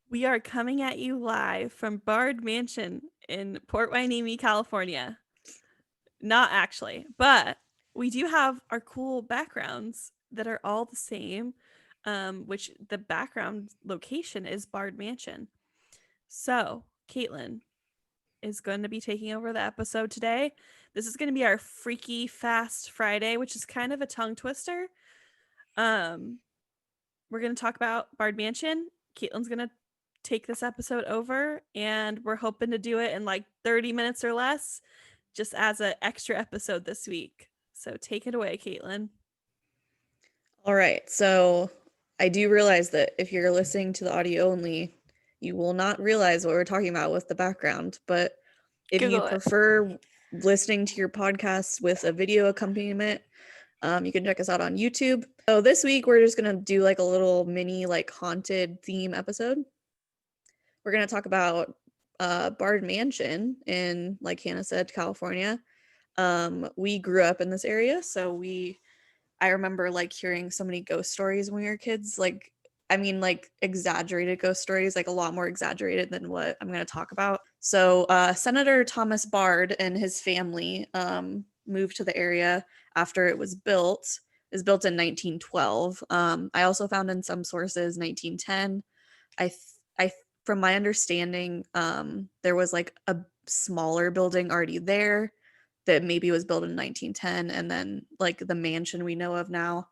We are coming at you live from Bard Mansion in Port Hueneme, California. Not actually, but we do have our cool backgrounds that are all the same, which the background location is Bard Mansion. So, Caitlin is going to be taking over the episode today. This is going to be our Freaky Fast Friday, which is kind of a tongue twister. We're going to talk about Bard Mansion. Caitlin's going to take this episode over, and we're hoping to do it in like 30 minutes or less, just as an extra episode this week. So take it away, Caitlin. All right. So I do realize that if you're listening to the audio only, you will not realize what we're talking about with the background. But if you prefer listening to your podcast with a video accompaniment, you can check us out on YouTube. So this week we're just gonna do like a little mini like haunted theme episode. We're gonna talk about Bard Mansion in, like Hannah said, California. We grew up in this area, so I remember like hearing so many ghost stories when we were kids. Like exaggerated ghost stories, like a lot more exaggerated than what I'm going to talk about. So Senator Thomas Bard and his family moved to the area after it was built. It was built in 1912. I also found in some sources 1910. I from my understanding, there was like a smaller building already there that maybe was built in 1910, and then like the mansion we know of now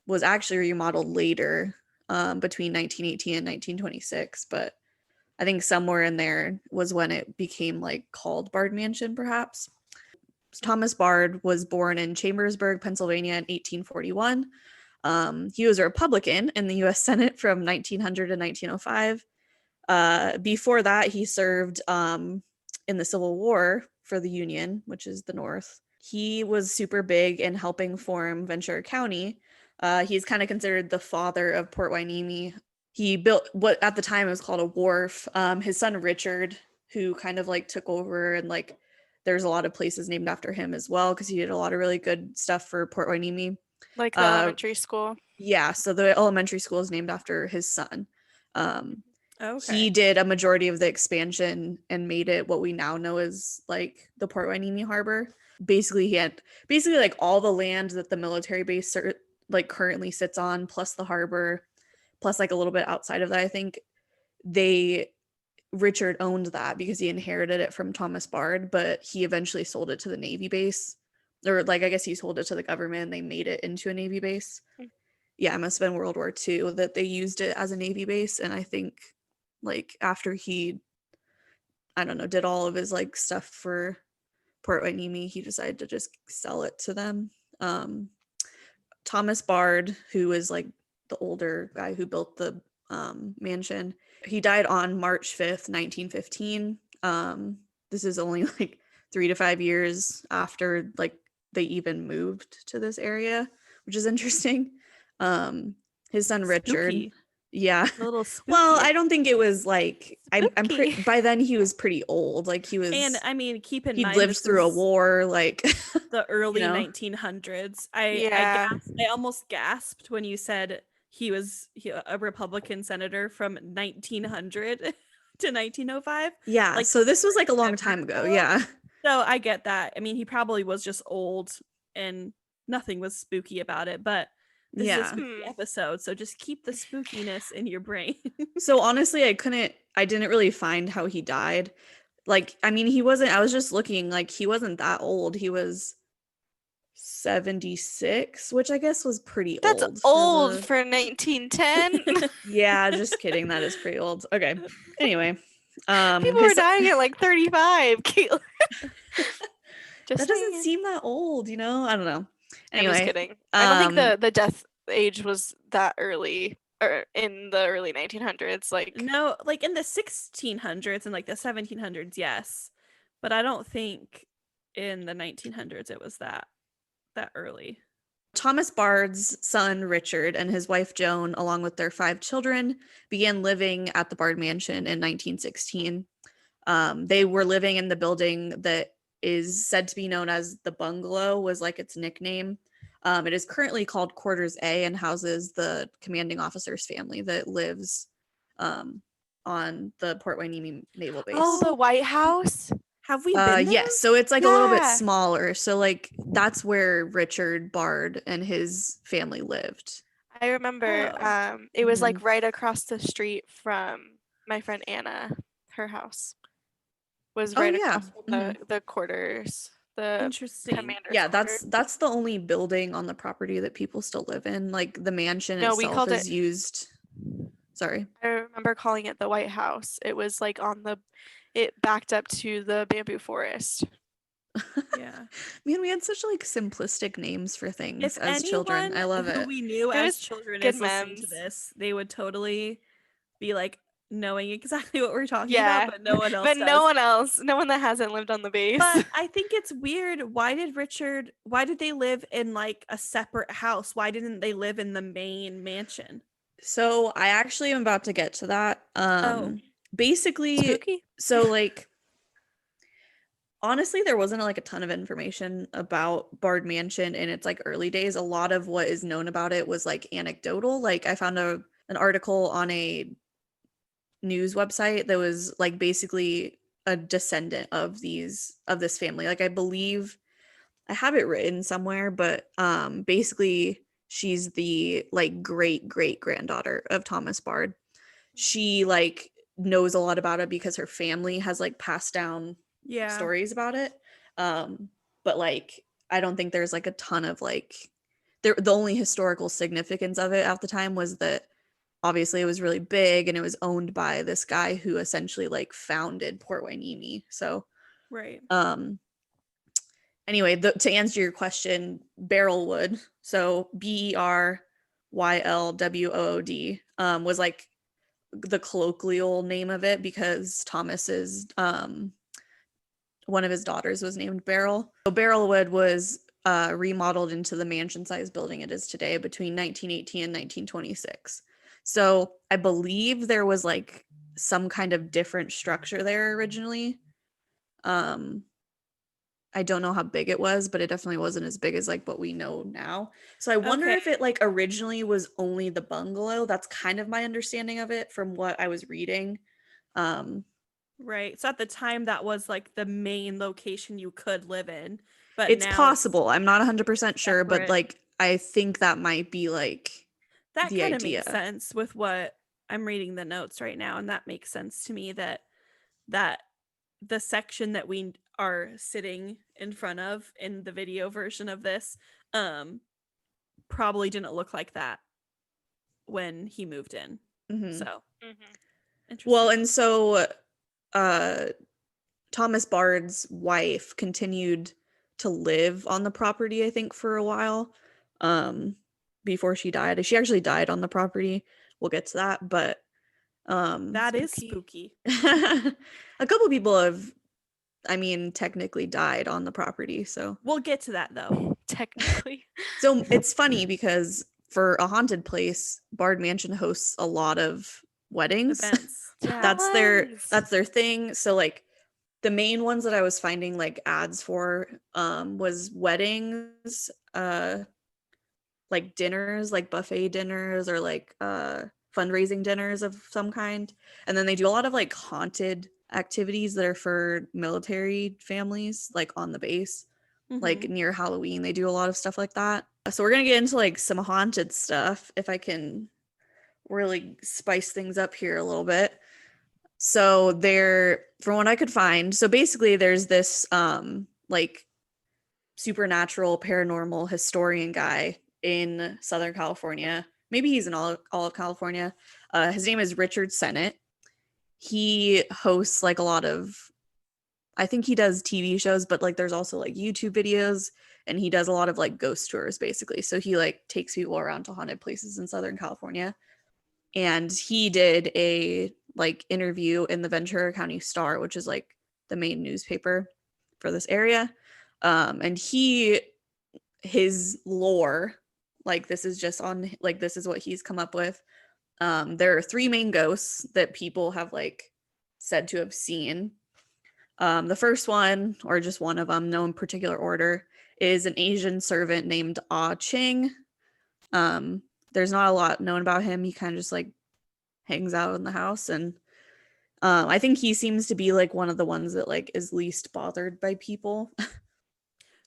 was actually remodeled later, between 1918 and 1926. But I think somewhere in there was when it became like called Bard Mansion, perhaps. Thomas Bard was born in Chambersburg, Pennsylvania in 1841. He was a Republican in the U.S. Senate from 1900 to 1905. Before that, he served in the Civil War for the Union, which is the North. He was super big in helping form Ventura County. He's kind of considered the father of Port Hueneme. He built what at the time was called a wharf. His son Richard, who kind of like took over, and like there's a lot of places named after him as well, because he did a lot of really good stuff for Port Hueneme. Like the elementary school? Yeah, so the elementary school is named after his son. Okay. He did a majority of the expansion and made it what we now know as like the Port Hueneme Harbor. Basically, he had like all the land that the military base like currently sits on, plus the harbor, plus like a little bit outside of that. I think Richard owned that because he inherited it from Thomas Bard, but he eventually sold it to the Navy base. Or like I guess he sold it to the government and they made it into a Navy base. Yeah, it must have been World War II that they used it as a Navy base. And I think like after he, I don't know, did all of his like stuff for Port Hueneme, he decided to just sell it to them. Thomas Bard, who is like the older guy who built the mansion, he died on March 5th, 1915. This is only like 3 to 5 years after like they even moved to this area, which is interesting. His son Richard. Spooky. Yeah. A little spooky. Well, I don't think it was like I'm pretty by then he was pretty old. Like he was, and I mean, keep in he'd mind lived through a war, like the early you know? 1900s. I almost gasped when you said he was a Republican senator from 1900 to 1905. Yeah, like so this was like a long time ago. Yeah. So I get that. I mean, he probably was just old and nothing was spooky about it, but this is a spooky episode, so just keep the spookiness in your brain. So honestly, I didn't really find how he died. Like, I mean, I was just looking, like he wasn't that old. He was 76, which I guess was pretty old. That's old for 1910. Yeah, just kidding. That is pretty old. Okay. Anyway. People were dying at like 35. That doesn't seem that old, you know? I don't know. Anyway. I'm just kidding. I don't think the death age was that early, or in the early 1900s. Like no, like in the 1600s and like the 1700s, yes, but I don't think in the 1900s it was that early. Thomas Bard's son Richard and his wife Joan, along with their 5 children, began living at the Bard Mansion in 1916. They were living in the building that is said to be known as the Bungalow, was like its nickname. It is currently called Quarters A and houses the commanding officer's family that lives on on the Port Hueneme Naval Base. Oh, the White House. Have we been there? Yes, so it's like a little bit smaller. So like that's where Richard Bard and his family lived. I remember it was like right across the street from my friend Anna. Her house was right across from the quarters. The interesting commander's quarters. That's the only building on the property that people still live in. Like the mansion itself is used. Sorry. I remember calling it the White House. It was like it backed up to the bamboo forest. Yeah. Man, we had such like simplistic names for things as children. I love it. We knew as children is listening to this, they would totally be like knowing exactly what we're talking about, but no one else does. No one that hasn't lived on the base. But I think it's weird. Why did they live in like a separate house? Why didn't they live in the main mansion? So I actually am about to get to that. Basically, spooky. So like honestly, there wasn't like a ton of information about Bard Mansion in its like early days. A lot of what is known about it was like anecdotal. Like I found an article on a news website that was like basically a descendant of this family. Like I believe I have it written somewhere, but basically she's the like great granddaughter of Thomas Bard. She like knows a lot about it because her family has like passed down stories about it. But like I don't think there's like a ton of like the only historical significance of it at the time was that obviously it was really big and it was owned by this guy who essentially like founded Port Hueneme. So right. Anyway, to answer your question, Barrelwood, so Berylwood, was like the colloquial name of it because Thomas's one of his daughters was named Beryl. So Barrelwood was remodeled into the mansion-sized building it is today between 1918 and 1926. So I believe there was like some kind of different structure there originally. I don't know how big it was, but it definitely wasn't as big as like what we know now. So I wonder if it like originally was only the bungalow. That's kind of my understanding of it from what I was reading. Right. So at the time that was like the main location you could live in. But it's possible. I'm not 100% sure, but like I think that might be like that kind of makes sense with what I'm reading the notes right now, and that makes sense to me that the section that we are sitting in front of in the video version of this probably didn't look like that when he moved in. So interesting. Well, and so Thomas Bard's wife continued to live on the property, I think, for a while before she died. She actually died on the property. We'll get to that, but that is spooky. A couple people have, I mean, technically died on the property, so we'll get to that though. Technically. So it's funny because for a haunted place, Bard Mansion hosts a lot of weddings. Events. Yeah. That's their thing. So like the main ones that I was finding like ads for was weddings, like dinners, like buffet dinners or like fundraising dinners of some kind. And then they do a lot of like haunted activities that are for military families, like on the base, like near Halloween. They do a lot of stuff like that. So we're gonna get into like some haunted stuff if I can really spice things up here a little bit. So there, from what I could find, so basically there's this like supernatural paranormal historian guy in Southern California. Maybe he's in all of California. His name is Richard Sennett. He hosts like a lot of, I think he does TV shows, but like there's also like YouTube videos, and he does a lot of like ghost tours basically. So he like takes people around to haunted places in Southern California. And he did a like interview in the Ventura County Star, which is like the main newspaper for this area. And his lore, like this is just on, like this is what he's come up with. There are 3 main ghosts that people have like said to have seen. The first one, or just one of them, no in particular order, is an Asian servant named Ah Ching. There's not a lot known about him. He kind of just like hangs out in the house, and I think he seems to be like one of the ones that like is least bothered by people.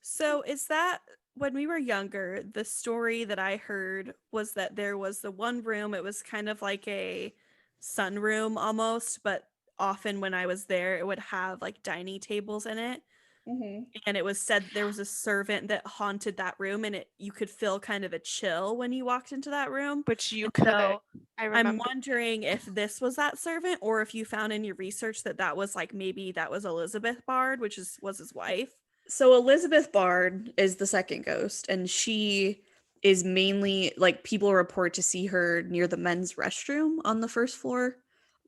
So is that when we were younger, the story that I heard was that there was the one room, it was kind of like a sunroom almost, but often when I was there, it would have like dining tables in it. And it was said there was a servant that haunted that room, and you could feel kind of a chill when you walked into that room. Which you And could. so I I'm remember. wondering if this was that servant, or if you found in your research that that was like maybe that was Elizabeth Bard, which was his wife. So Elizabeth Bard is the second ghost, and she is mainly like people report to see her near the men's restroom on the first floor.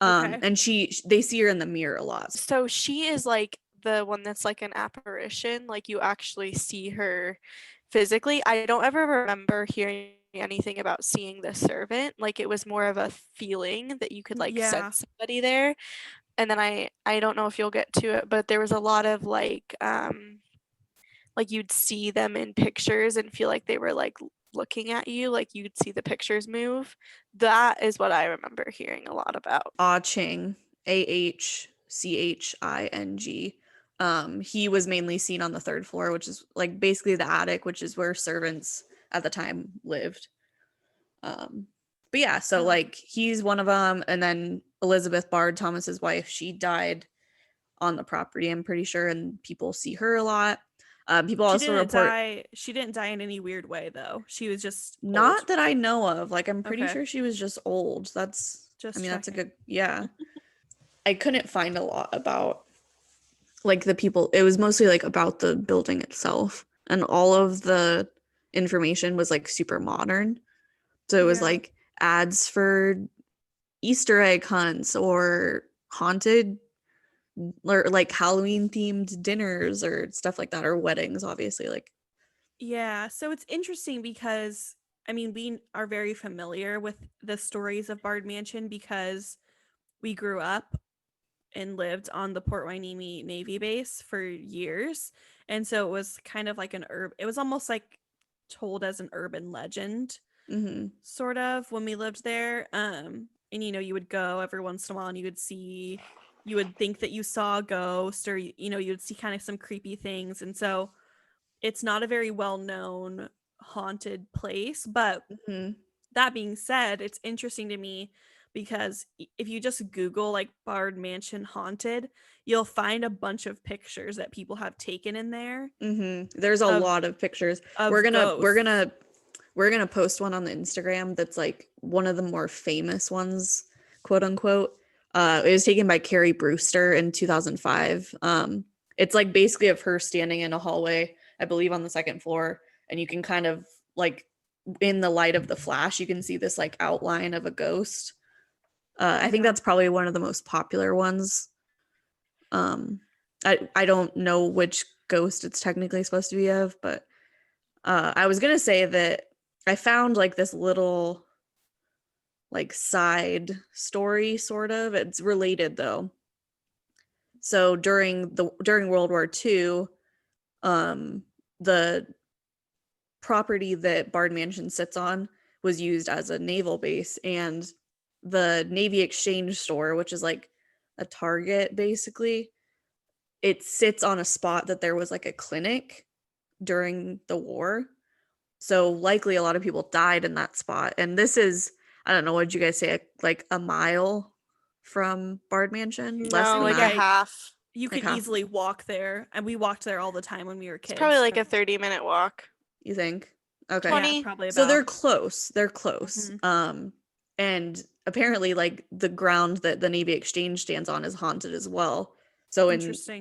Okay. And they see her in the mirror a lot. So she is like the one that's like an apparition, like you actually see her physically. I don't ever remember hearing anything about seeing the servant. Like it was more of a feeling that you could like sense somebody there. And then I don't know if you'll get to it, but there was a lot of like you'd see them in pictures and feel like they were like looking at you, like you'd see the pictures move. That is what I remember hearing a lot about. Ahching, Ahching. He was mainly seen on the third floor, which is like basically the attic, which is where servants at the time lived. But yeah, so like he's one of them, and then Elizabeth Bard, Thomas's wife, she died on the property, I'm pretty sure, and people see her a lot. People also report she didn't die in any weird way though. She was just not old. that I know of. Like I'm pretty sure she was just old. That's just I mean, that's a checking. good I couldn't find a lot about like the people. It was mostly like about the building itself, and all of the information was like super modern. So it was like ads for Easter egg hunts or haunted or like Halloween themed dinners or stuff like that, or weddings, obviously. Like, yeah, so it's interesting because I mean we are very familiar with the stories of Bard Mansion because we grew up and lived on the Port Hueneme Navy base for years, and so it was kind of like it was almost like told as an urban legend, sort of, when we lived there. And you would go every once in a while and you would think that you saw a ghost, or you would see kind of some creepy things. And so it's not a very well-known haunted place, but that being said, it's interesting to me because if you just Google like Bard Mansion haunted, you'll find a bunch of pictures that people have taken in there. There's a lot of pictures. We're gonna post one on the Instagram that's like one of the more famous ones, quote unquote. It was taken by Carrie Brewster in 2005. It's like basically of her standing in a hallway, I believe on the second floor, and you can kind of like in the light of the flash, you can see this like outline of a ghost. I think that's probably one of the most popular ones. I don't know which ghost it's technically supposed to be of, but I was gonna say that I found like this little like side story, sort of. It's related though. So during World War II, the property that Bard Mansion sits on was used as a naval base, and the Navy Exchange store, which is like a Target basically, it sits on a spot that there was like a clinic during the war. So likely a lot of people died in that spot. And this is, I don't know, what did you guys say, like a mile from Bard Mansion? Less than like that. a half. You could easily walk there, and we walked there all the time when we were kids. It's probably like a 30-minute walk. You think? Okay. 20. Yeah, probably about. So they're close. And apparently like the ground that the Navy Exchange stands on is haunted as well. So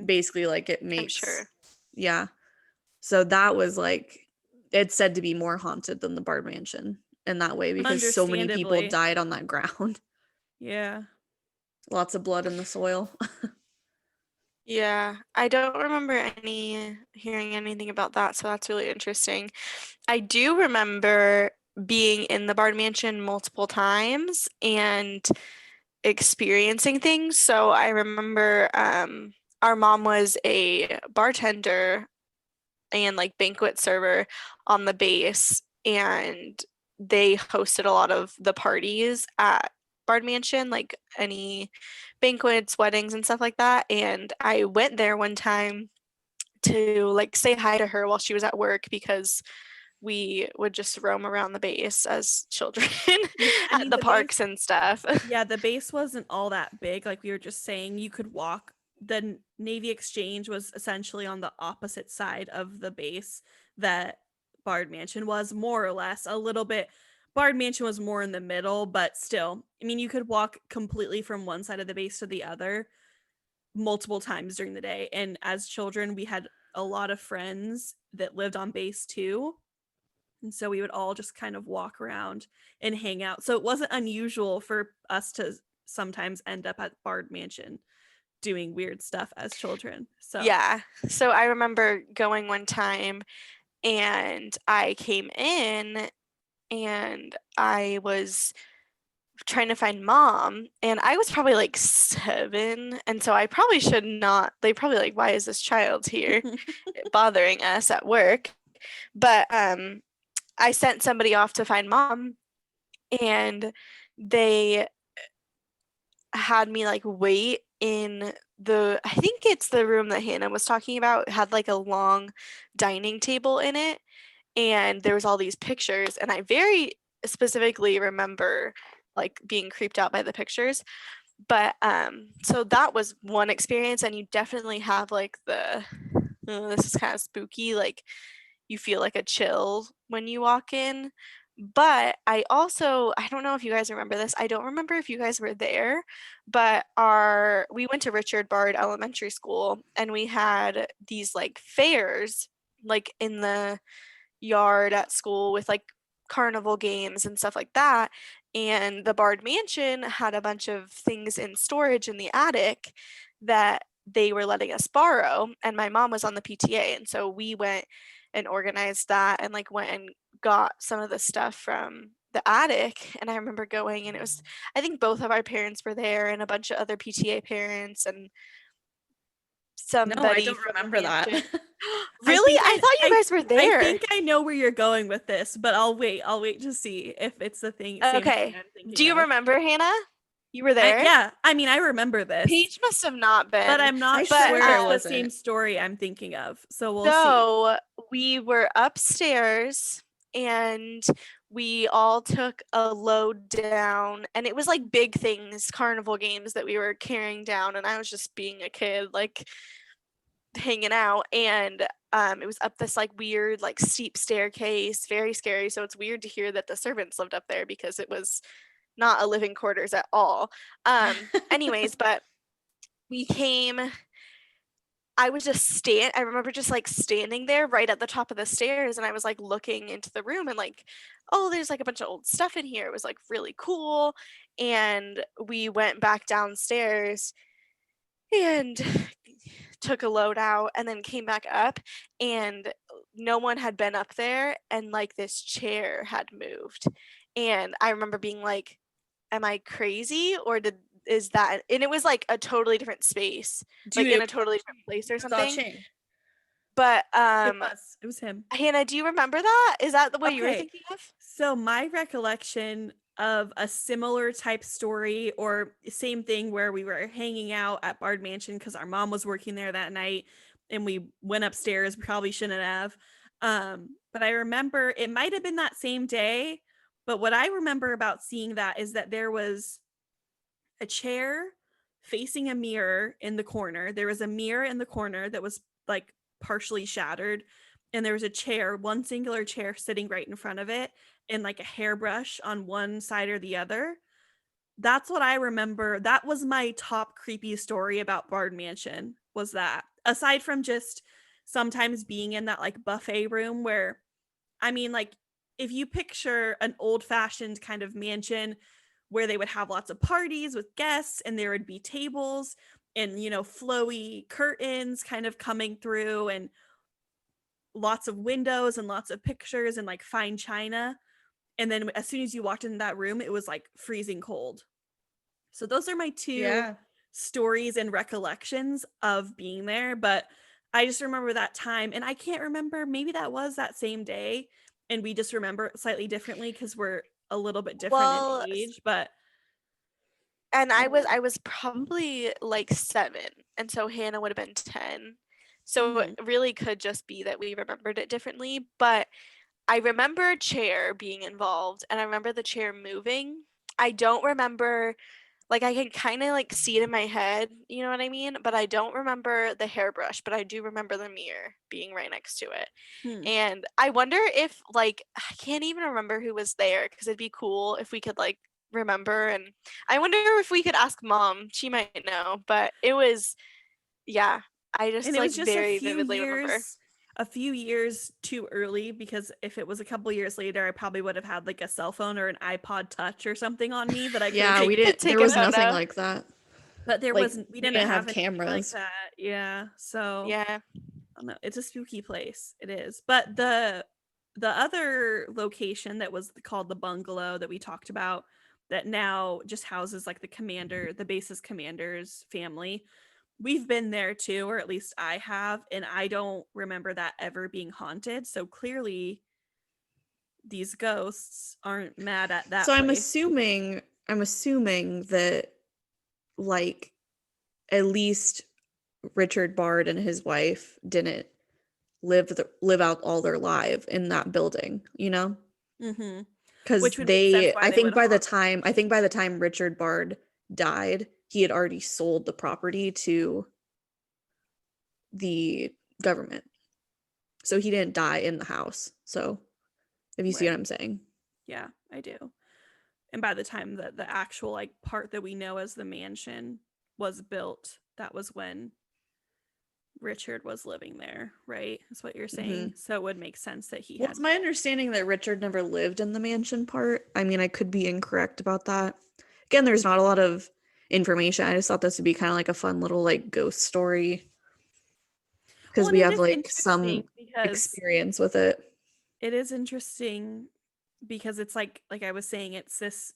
basically like it makes, I'm sure. Yeah. So that was like, it's said to be more haunted than the Bard Mansion in that way because so many people died on that ground. Yeah. Lots of blood in the soil. Yeah, I don't remember hearing anything about that, so that's really interesting. I do remember being in the Bard Mansion multiple times and experiencing things. So I remember our mom was a bartender and like banquet server on the base, and they hosted a lot of the parties at Bard Mansion, like any banquets, weddings, and stuff like that. And I went there one time to like say hi to her while she was at work because we would just roam around the base as children at the parks and stuff. Yeah, the base wasn't all that big. Like we were just saying, you could walk. The Navy Exchange was essentially on the opposite side of the base that Bard Mansion was, more or less. A little bit. Bard Mansion was more in the middle, but still, I mean, you could walk completely from one side of the base to the other multiple times during the day. And as children, we had a lot of friends that lived on base too. And so we would all just kind of walk around and hang out. So it wasn't unusual for us to sometimes end up at Bard Mansion doing weird stuff as children. So yeah. So I remember going one time and I came in and I was trying to find mom, and I was probably like 7, and so I probably should not, they probably like, why is this child here bothering us at work? But I sent somebody off to find mom, and they had me like wait in I think it's the room that Hannah was talking about. It had like a long dining table in it, and there was all these pictures, and I very specifically remember like being creeped out by the pictures. But so that was one experience, and you definitely have like this is kind of spooky, like you feel like a chill when you walk in. But I don't know if you guys remember this. I don't remember if you guys were there, but we went to Richard Bard Elementary School, and we had these like fairs like in the yard at school with like carnival games and stuff like that. And the Bard Mansion had a bunch of things in storage in the attic that they were letting us borrow. And my mom was on the PTA. And so we went and organized that and like went and got some of the stuff from the attic. And I remember going, and it was, I think both of our parents were there and a bunch of other PTA parents and somebody. No, I don't remember that. Really? I thought you guys were there. I think I know where you're going with this, but I'll wait to see if it's the thing. Okay. Do you remember, Hannah? You were there? Yeah. I mean, I remember this. Paige must have not been. But I'm not sure it's the same story I'm thinking of. So we'll see. So we were upstairs and we all took a load down, and it was like big things, carnival games that we were carrying down, and I was just being a kid, like hanging out, and it was up this like weird like steep staircase, very scary. So it's weird to hear that the servants lived up there because it was not a living quarters at all. Anyways, but we came, I remember just like standing there right at the top of the stairs, and I was like looking into the room and like, oh, there's like a bunch of old stuff in here. It was like really cool. And we went back downstairs and took a load out and then came back up, and no one had been up there, and like this chair had moved. And I remember being like, am I crazy, or is that, and it was like a totally different space, like in a totally different place or something. But it was him. Hannah, do you remember that? Is that the way you were thinking of? So my recollection of a similar type story, or same thing, where we were hanging out at Bard Mansion because our mom was working there that night, and we went upstairs. We probably shouldn't have. But I remember it might have been that same day. But what I remember about seeing that is that there was a chair facing a mirror in the corner. There was a mirror in the corner that was like partially shattered, and there was a chair, one singular chair sitting right in front of it, and like a hairbrush on one side or the other. That's what I remember. That was my top creepy story about Bard Mansion, was that, aside from just sometimes being in that like buffet room where, I mean, like if you picture an old-fashioned kind of mansion where they would have lots of parties with guests, and there would be tables and, you know, flowy curtains kind of coming through, and lots of windows and lots of pictures and like fine china. And then as soon as you walked into that room, it was like freezing cold. So those are my two stories and recollections of being there. But I just remember that time, and I can't remember, maybe that was that same day and we just remember it slightly differently because we're a little bit different in age. But And I was probably like 7, and so Hannah would have been 10. So it really could just be that we remembered it differently, but I remember a chair being involved, and I remember the chair moving. I don't remember, like, I can kind of like see it in my head, you know what I mean? But I don't remember the hairbrush, but I do remember the mirror being right next to it. And I wonder if, like, I can't even remember who was there, because it'd be cool if we could like remember. And I wonder if we could ask Mom. She might know, but it was, yeah, I just And it like was just very vividly remember. a few years too early, because if it was a couple years later, I probably would have had like a cell phone or an iPod Touch or something on me that I could Yeah, we didn't. take There a was nothing photo. like that. But there Like, wasn't. We we didn't didn't have have anything like cameras. that. Yeah. So Yeah. I don't know. It's a spooky place. It is. But the other location that was called the bungalow that we talked about, that now just houses like the base's commander's family. We've been there too, or at least I have, and I don't remember that ever being haunted. So clearly these ghosts aren't mad at that So place. I'm assuming that, like, at least Richard Bard and his wife didn't live out all their life in that building, you know? Mm-hmm. Because Which would make sense why I they would think by the haunt. time Richard Bard died, he had already sold the property to the government. So he didn't die in the house. So if you see what Right. I'm saying. Yeah, I do. And by the time that the actual like part that we know as the mansion was built, that was when Richard was living there, right? That's what you're saying. So it would make sense that he Well, had. it's my understanding that Richard never lived in the mansion part. I mean, I could be incorrect about that. Again, there's not a lot of information. I just thought this would be kind of like a fun little like ghost story because Well, we and it have is like interesting some because experience with it. it is interesting because it's like I was saying, it's this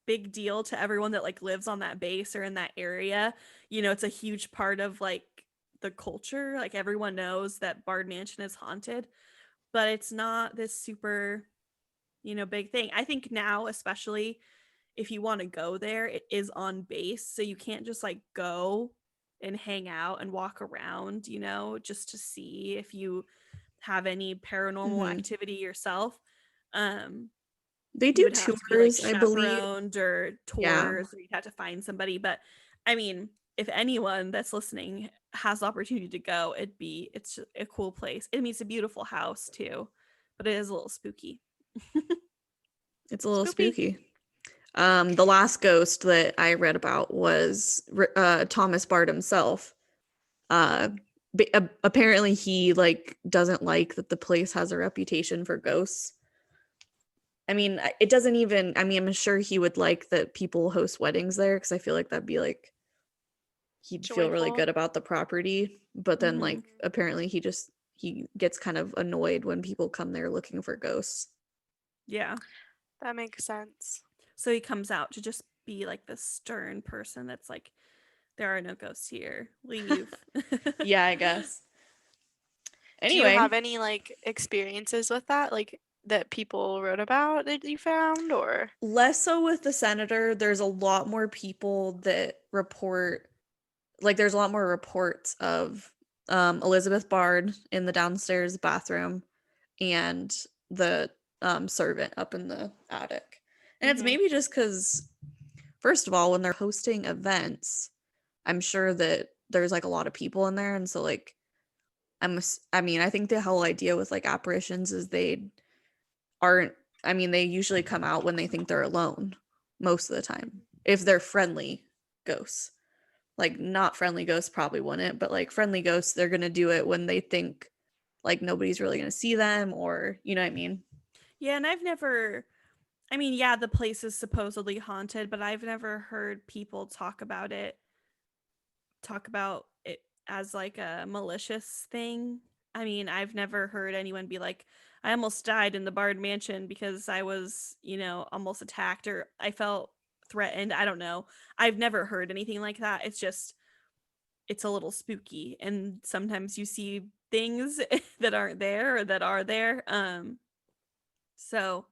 big deal to everyone that like lives on that base or in that area. You know, it's a huge part of like the culture. Like everyone knows that Bard Mansion is haunted, but it's not this super, big thing. I think now, especially if you want to go there, it is on base. So you can't just like go and hang out and walk around, just to see if you have any paranormal activity yourself. They You do would have to be like tours, I believe. chaperoned or Yeah. tours, or you'd have to find somebody. But I mean, if anyone that's listening has the opportunity to go, it's a cool place. I mean, it's a beautiful house too, but it is a little spooky. It's a little Spoopy. spooky. The last ghost that I read about was Thomas Bard himself. Apparently he like doesn't like that the place has a reputation for ghosts. I mean, it doesn't even, I mean, I'm sure he would like that people host weddings there because I feel like that'd be like, he'd feel really Joyful. good about the property. But then, like, Mhm. apparently he gets kind of annoyed when people come there looking for ghosts. Yeah. That makes sense. So he comes out to just be like the stern person that's like, there are no ghosts here. Leave. Yeah, I guess. Do you Anyway, have any like experiences with that, like that people wrote about that you found, or? less so with the senator. There's a lot more people that report, like, there's a lot more reports of Elizabeth Bard in the downstairs bathroom and the servant up in the attic. And it's maybe just because, first of all, when they're hosting events, I'm sure that there's like a lot of people in there. And so, like, I mean, I think the whole idea with like apparitions is they aren't, I mean, they usually come out when they think they're alone most of the time. If they're friendly ghosts. Like, not friendly ghosts probably wouldn't, but like friendly ghosts, they're going to do it when they think like nobody's really going to see them, or, you know what I mean? Yeah, and I mean, yeah, the place is supposedly haunted, but I've never heard people talk about it as like a malicious thing. I mean, I've never heard anyone be like, I almost died in the Bard Mansion because I was, almost attacked, or I felt threatened. I don't know. I've never heard anything like that. It's just, it's a little spooky. And sometimes you see things that aren't there or that are there. So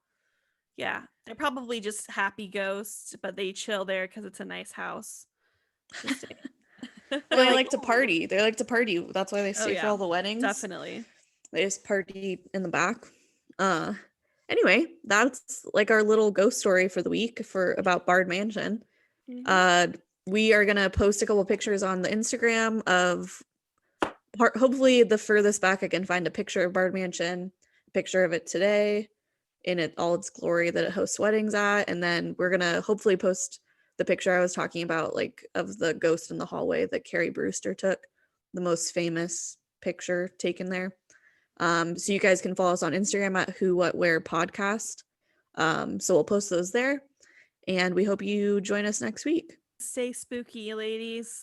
Yeah, they're probably just happy ghosts, but they chill there because it's a nice house to stay. Well, They're they like, like to party. They like to party. That's why they Oh, stay for yeah, all the weddings. definitely. They just party in the back. Anyway, that's like our little ghost story for the week about Bard Mansion. We are gonna post a couple pictures on the Instagram of hopefully the furthest back I can find a picture of Bard Mansion, a picture of it today in all its glory that it hosts weddings at, and then we're gonna hopefully post the picture I was talking about, like of the ghost in the hallway that Carrie Brewster took, the most famous picture taken there. So you guys can follow us on Instagram at Who What Where Podcast. So we'll post those there, and we hope you join us next week. Stay spooky, ladies.